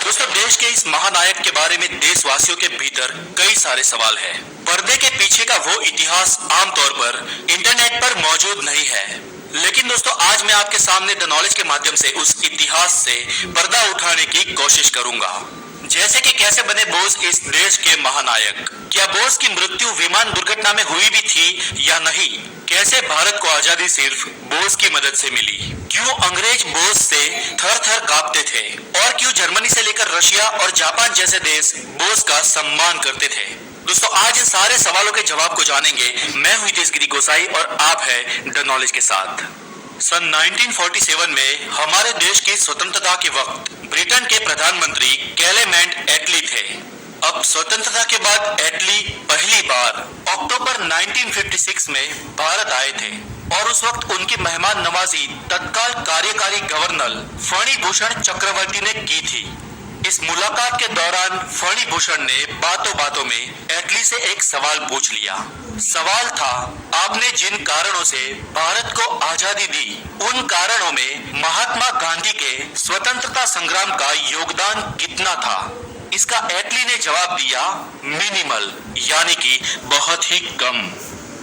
दोस्तों, देश के इस महानायक के बारे में देशवासियों के भीतर कई सारे सवाल हैं। पर्दे के पीछे का वो इतिहास आमतौर पर इंटरनेट पर मौजूद नहीं है, लेकिन दोस्तों आज मैं आपके सामने द नॉलेज के माध्यम से उस इतिहास से पर्दा उठाने की कोशिश करूंगा। जैसे कि कैसे बने बोस इस देश के महानायक, क्या बोस की मृत्यु विमान दुर्घटना में हुई भी थी या नहीं, कैसे भारत को आजादी सिर्फ बोस की मदद से मिली, क्यों अंग्रेज बोस से थर थर कांपते थे और क्यों जर्मनी से लेकर रशिया और जापान जैसे देश बोस का सम्मान करते थे। दोस्तों आज इन सारे सवालों के जवाब को जानेंगे। मैं हूं हितेश गिरी गोसाई और आप है द नॉलेज के साथ। सन 1947 में हमारे देश की स्वतंत्रता के वक्त ब्रिटेन के प्रधानमंत्री क्लेमेंट एटली थे। अब स्वतंत्रता के बाद एटली पहली बार अक्टूबर 1956 में भारत आए थे और उस वक्त उनकी मेहमान नवाजी तत्काल कार्यकारी गवर्नर फणी भूषण चक्रवर्ती ने की थी। इस मुलाकात के दौरान फणी भूषण ने बातों बातों में एटली से एक सवाल पूछ लिया। सवाल था, आपने जिन कारणों से भारत को आजादी दी, उन कारणों में महात्मा गांधी के स्वतंत्रता संग्राम का योगदान कितना था। इसका एटली ने जवाब दिया, मिनिमल, यानी कि बहुत ही कम।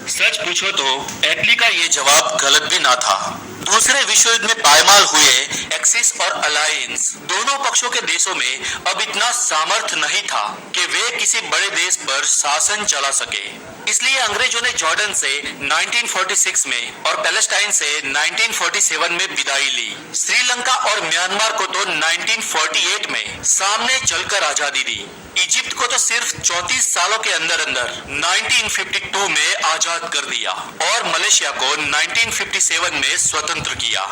सच पूछो तो एटली का ये जवाब गलत भी ना था। दूसरे विश्व युद्ध में पायमाल हुए एक्सिस और अलायंस दोनों पक्षों के देशों में अब इतना सामर्थ्य नहीं था कि वे किसी बड़े देश पर शासन चला सके। इसलिए अंग्रेजों ने जॉर्डन से 1946 में और पैलेस्टाइन से 1947 में विदाई ली। श्रीलंका और म्यांमार को तो 1948 में सामने चलकर आजादी दी। इजिप्ट को तो सिर्फ 34 सालों के अंदर अंदर 1952 में आजाद कर दिया और मलेशिया को 1957 में स्वतंत्र किया।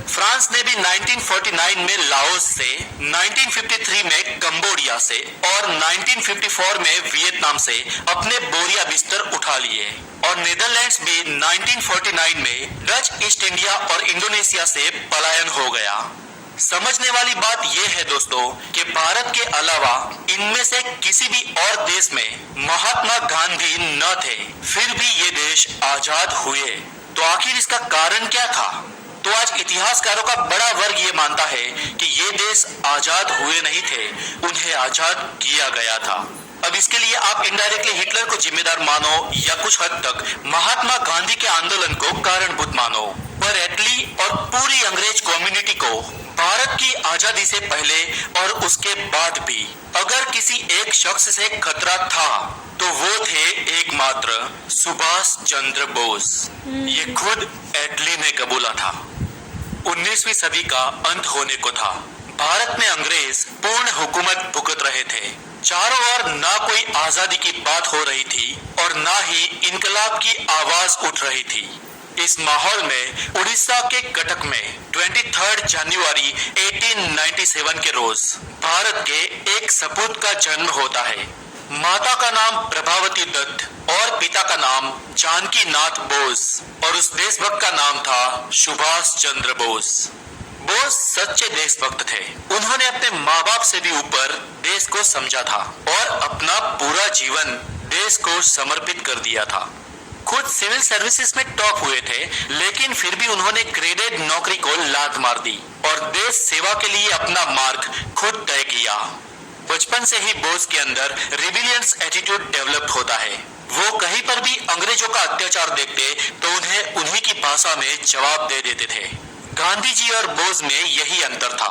फ्रांस ने भी 1949 में लाओस से, 1953 में कंबोडिया से और 1954 में वियतनाम से अपने बोरिया बिस्तर उठा लिए और नीदरलैंड्स भी 1949 में डच ईस्ट इंडिया और इंडोनेशिया से पलायन हो गया। समझने वाली बात यह है दोस्तों कि भारत के अलावा इनमें से किसी भी और देश में महात्मा गांधी न थे, फिर भी ये देश आजाद हुए। तो आखिर इसका कारण क्या था? तो आज इतिहासकारों का बड़ा वर्ग ये मानता है कि ये देश आजाद हुए नहीं थे, उन्हें आजाद किया गया था। अब इसके लिए आप इनडायरेक्टली हिटलर को जिम्मेदार मानो या कुछ हद तक महात्मा गांधी के आंदोलन को कारणभूत मानो, पर एटली और पूरी अंग्रेज कम्युनिटी को भारत की आजादी से पहले और उसके बाद भी अगर किसी एक शख्स से खतरा था तो वो थे एकमात्र सुभाष चंद्र बोस। ये खुद एटली ने कबूला था। 19वीं सदी का अंत होने को था। भारत में अंग्रेज पूर्ण हुकूमत भुगत रहे थे। चारों ओर ना कोई आजादी की बात हो रही थी और ना ही इनकलाब की आवाज उठ रही थी। इस माहौल में उड़ीसा के कटक में 23 जनवरी 1897 के रोज भारत के एक सपूत का जन्म होता है। माता का नाम प्रभावती दत्त और पिता का नाम जानकी नाथ बोस और उस देशभक्त का नाम था सुभाष चंद्र बोस। बोस सच्चे देशभक्त थे। उन्होंने अपने माँ बाप से भी ऊपर देश को समझा था और अपना पूरा जीवन देश को समर्पित कर दिया था। खुद सिविल सर्विसेज में टॉप हुए थे, लेकिन फिर भी उन्होंने ग्रेडेड नौकरी को लात मार दी और देश सेवा के लिए अपना मार्ग खुद तय किया। बचपन से ही बोस के अंदर रिबिलियंस एटीट्यूड डेवलप होता है। वो कहीं पर भी अंग्रेजों का अत्याचार देखते तो उन्हें उन्हीं की भाषा में जवाब दे देते थे। गांधी जी और बोस में यही अंतर था।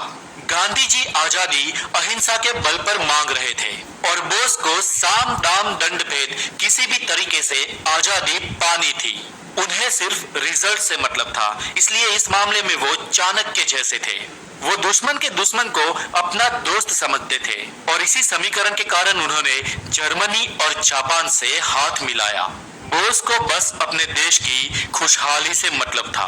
गांधी जी आजादी अहिंसा के बल पर मांग रहे थे और बोस को साम दाम दंड भेद किसी भी तरीके से आजादी पानी थी। उन्हें सिर्फ रिजल्ट से मतलब था, इसलिए इस मामले में वो चाणक्य जैसे थे। वो दुश्मन के दुश्मन को अपना दोस्त समझते थे और इसी समीकरण के कारण उन्होंने जर्मनी और जापान से हाथ मिलाया। बोस को बस अपने देश की खुशहाली से मतलब था।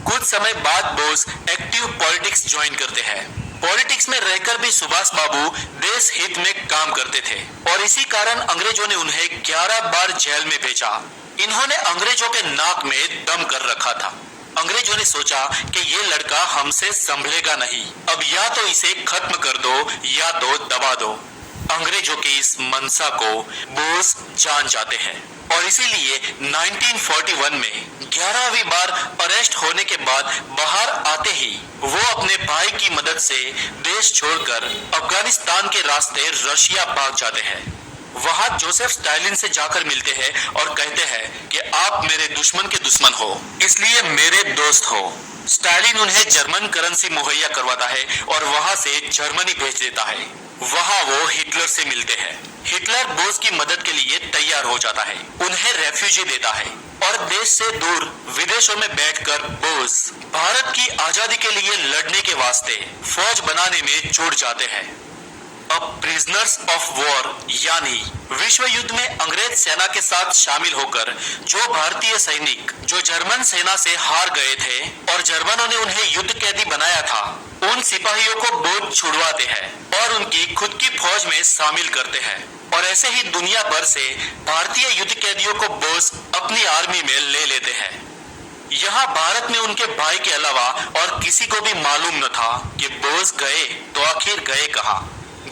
कुछ समय बाद बोस एक्टिव पॉलिटिक्स ज्वाइन करते हैं। पॉलिटिक्स में रहकर भी सुभाष बाबू देश हित में काम करते थे और इसी कारण अंग्रेजों ने उन्हें 11 बार जेल में भेजा। इन्होंने अंग्रेजों के नाक में दम कर रखा था। अंग्रेजों ने सोचा कि ये लड़का हमसे संभलेगा नहीं, अब या तो इसे खत्म कर दो या तो दबा दो। अंग्रेजों की इस मंशा को बोस जान जाते हैं। और इसीलिए 1941 में 11वीं बार अरेस्ट होने के बाद बाहर आते ही वो अपने भाई की मदद से देश छोड़कर अफगानिस्तान के रास्ते रशिया भाग जाते हैं। वहां जोसेफ स्टालिन से जाकर मिलते हैं और कहते हैं कि आप मेरे दुश्मन के दुश्मन हो, इसलिए मेरे दोस्त हो। स्टालिन उन्हें जर्मन करेंसी मुहैया करवाता है और वहां से जर्मनी भेज देता है। वहां वो हिटलर से मिलते हैं। हिटलर बोस की मदद के लिए तैयार हो जाता है, उन्हें रेफ्यूजी देता है और देश से दूर विदेशों में बैठकर बोस भारत की आजादी के लिए लड़ने के वास्ते फौज बनाने में जुट जाते हैं। अब प्रिजनर्स ऑफ वॉर यानी विश्व युद्ध में अंग्रेज सेना के साथ शामिल होकर जो भारतीय सैनिक जो जर्मन सेना से हार गए थे और जर्मनों ने उन्हें युद्ध कैदी बनाया था, उन सिपाहियों को बोझ छुड़वाते हैं और उनकी खुद की फौज में शामिल करते हैं। और ऐसे ही दुनिया भर से भारतीय युद्ध कैदियों को बोस अपनी आर्मी में ले लेते हैं। यहाँ भारत में उनके भाई के अलावा और किसी को भी मालूम न था कि बोस गए तो आखिर गए कहाँ।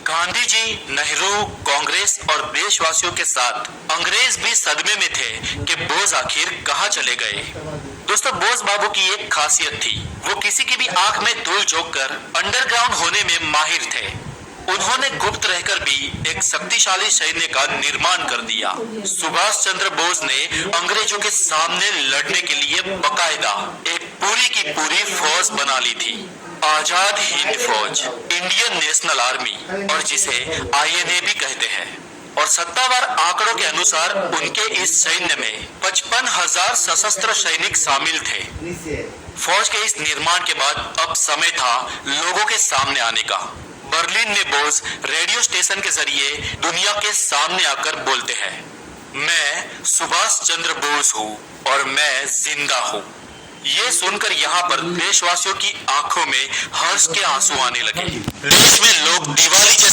गांधी जी, नेहरू, कांग्रेस और देशवासियों के साथ अंग्रेज भी सदमे में थे कि बोस आखिर कहाँ चले गए। दोस्तों, बोस बाबू की एक खासियत थी, वो किसी की भी आंख में धूल झोंककर अंडरग्राउंड होने में माहिर थे। उन्होंने गुप्त रहकर भी एक शक्तिशाली सैन्य का निर्माण कर दिया। सुभाष चंद्र बोस ने अंग्रेजों के सामने लड़ने के लिए बकायदा एक पूरी की पूरी फौज बना ली थी, आजाद हिंद फौज, इंडियन नेशनल आर्मी, और जिसे INA भी कहते हैं। और सत्तावार आंकड़ों के अनुसार उनके इस सैन्य में 55,000 सशस्त्र सैनिक शामिल थे। फौज के इस निर्माण के बाद अब समय था लोगों के सामने आने का। बर्लिन में बोस रेडियो स्टेशन के जरिए दुनिया के सामने आकर बोलते हैं, मैं सुभाष चंद्र बोस हूँ और मैं जिंदा हूँ। ये सुनकर यहाँ पर देशवासियों की आंखों में हर्ष के आंसू आने लगे। देश में लोग दिवाली जैसे